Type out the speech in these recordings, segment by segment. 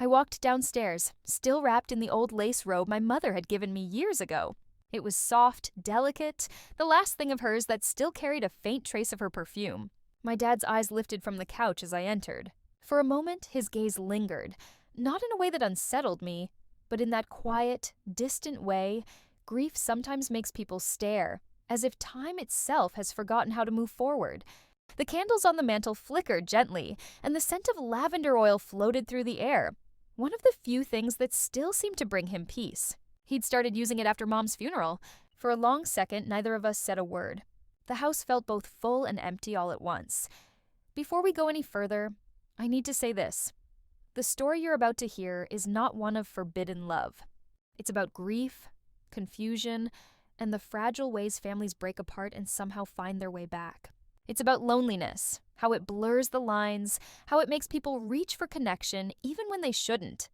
I walked downstairs, still wrapped in the old lace robe my mother had given me years ago. It was soft, delicate, the last thing of hers that still carried a faint trace of her perfume. My dad's eyes lifted from the couch as I entered. For a moment, his gaze lingered, not in a way that unsettled me, but in that quiet, distant way grief sometimes makes people stare, as if time itself has forgotten how to move forward. The candles on the mantel flickered gently, and the scent of lavender oil floated through the air, one of the few things that still seemed to bring him peace. He'd started using it after Mom's funeral. For a long second, neither of us said a word. The house felt both full and empty all at once. Before we go any further, I need to say this. The story you're about to hear is not one of forbidden love. It's about grief, confusion, and the fragile ways families break apart and somehow find their way back. It's about loneliness, how it blurs the lines, how it makes people reach for connection even when they shouldn't.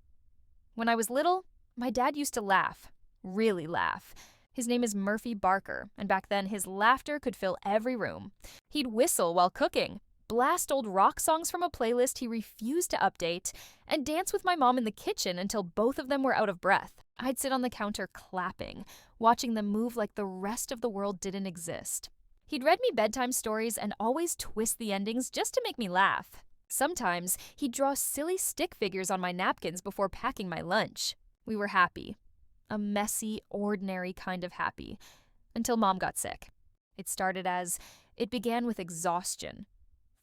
When I was little, my dad used to laugh, really laugh. His name is Murphy Barker, and back then his laughter could fill every room. He'd whistle while cooking, blast old rock songs from a playlist he refused to update, and dance with my mom in the kitchen until both of them were out of breath. I'd sit on the counter clapping, watching them move like the rest of the world didn't exist. He'd read me bedtime stories and always twist the endings just to make me laugh. Sometimes he'd draw silly stick figures on my napkins before packing my lunch. We were happy. A messy, ordinary kind of happy. Until Mom got sick. It began with exhaustion.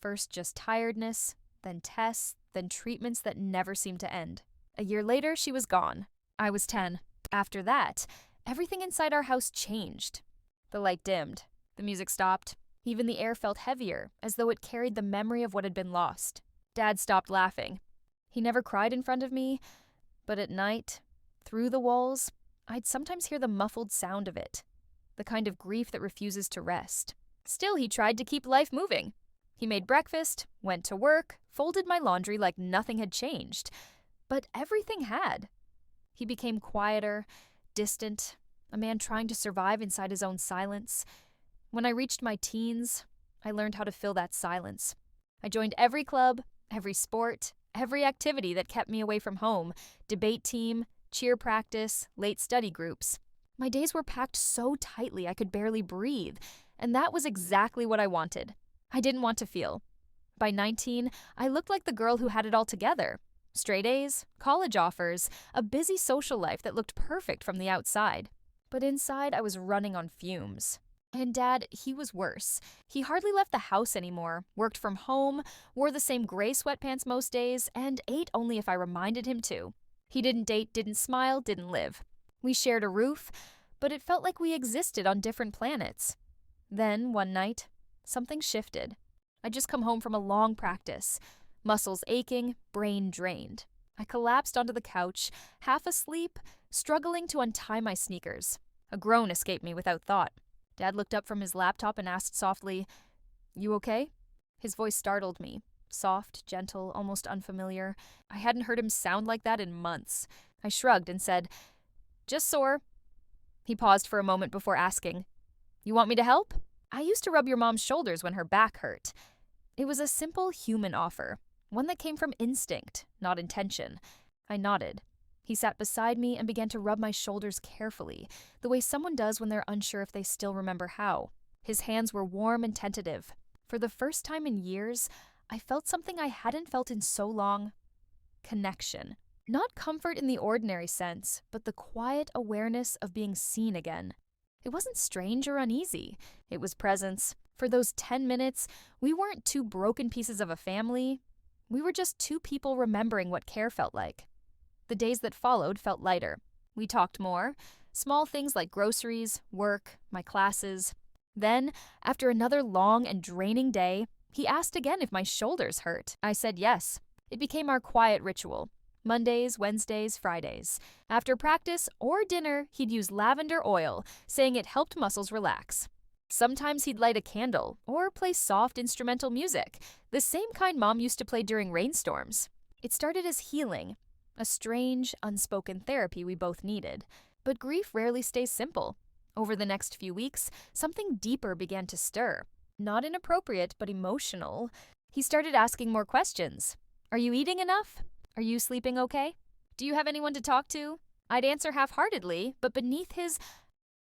First just tiredness, then tests, then treatments that never seemed to end. A year later, she was gone. I was 10. After that, everything inside our house changed. The light dimmed. The music stopped. Even the air felt heavier, as though it carried the memory of what had been lost. Dad stopped laughing. He never cried in front of me, but at night, through the walls, I'd sometimes hear the muffled sound of it, the kind of grief that refuses to rest. Still, he tried to keep life moving. He made breakfast, went to work, folded my laundry like nothing had changed. But everything had. He became quieter, distant, a man trying to survive inside his own silence. When I reached my teens, I learned how to fill that silence. I joined every club, every sport, every activity that kept me away from home, debate team, cheer practice, late study groups. My days were packed so tightly I could barely breathe, and that was exactly what I wanted. I didn't want to feel. By 19, I looked like the girl who had it all together. Straight A's, college offers, a busy social life that looked perfect from the outside. But inside, I was running on fumes. And Dad, he was worse. He hardly left the house anymore, worked from home, wore the same gray sweatpants most days, and ate only if I reminded him to. He didn't date, didn't smile, didn't live. We shared a roof, but it felt like we existed on different planets. Then, one night, something shifted. I'd just come home from a long practice, muscles aching, brain drained. I collapsed onto the couch, half asleep, struggling to untie my sneakers. A groan escaped me without thought. Dad looked up from his laptop and asked softly, "You okay?" His voice startled me. Soft, gentle, almost unfamiliar. I hadn't heard him sound like that in months. I shrugged and said, "Just sore." He paused for a moment before asking, "You want me to help? I used to rub your mom's shoulders when her back hurt." It was a simple human offer, one that came from instinct, not intention. I nodded. He sat beside me and began to rub my shoulders carefully, the way someone does when they're unsure if they still remember how. His hands were warm and tentative. For the first time in years, I felt something I hadn't felt in so long. Connection. Not comfort in the ordinary sense, but the quiet awareness of being seen again. It wasn't strange or uneasy. It was presence. For those 10 minutes, we weren't two broken pieces of a family. We were just two people remembering what care felt like. The days that followed felt lighter. We talked more. Small things like groceries, work, my classes. Then, after another long and draining day, he asked again if my shoulders hurt. I said yes. It became our quiet ritual. Mondays, Wednesdays, Fridays. After practice or dinner, he'd use lavender oil, saying it helped muscles relax. Sometimes he'd light a candle or play soft instrumental music, the same kind Mom used to play during rainstorms. It started as healing, a strange, unspoken therapy we both needed. But grief rarely stays simple. Over the next few weeks, something deeper began to stir. Not inappropriate, but emotional. He started asking more questions. "Are you eating enough? Are you sleeping okay? Do you have anyone to talk to? I'd answer half-heartedly, but beneath his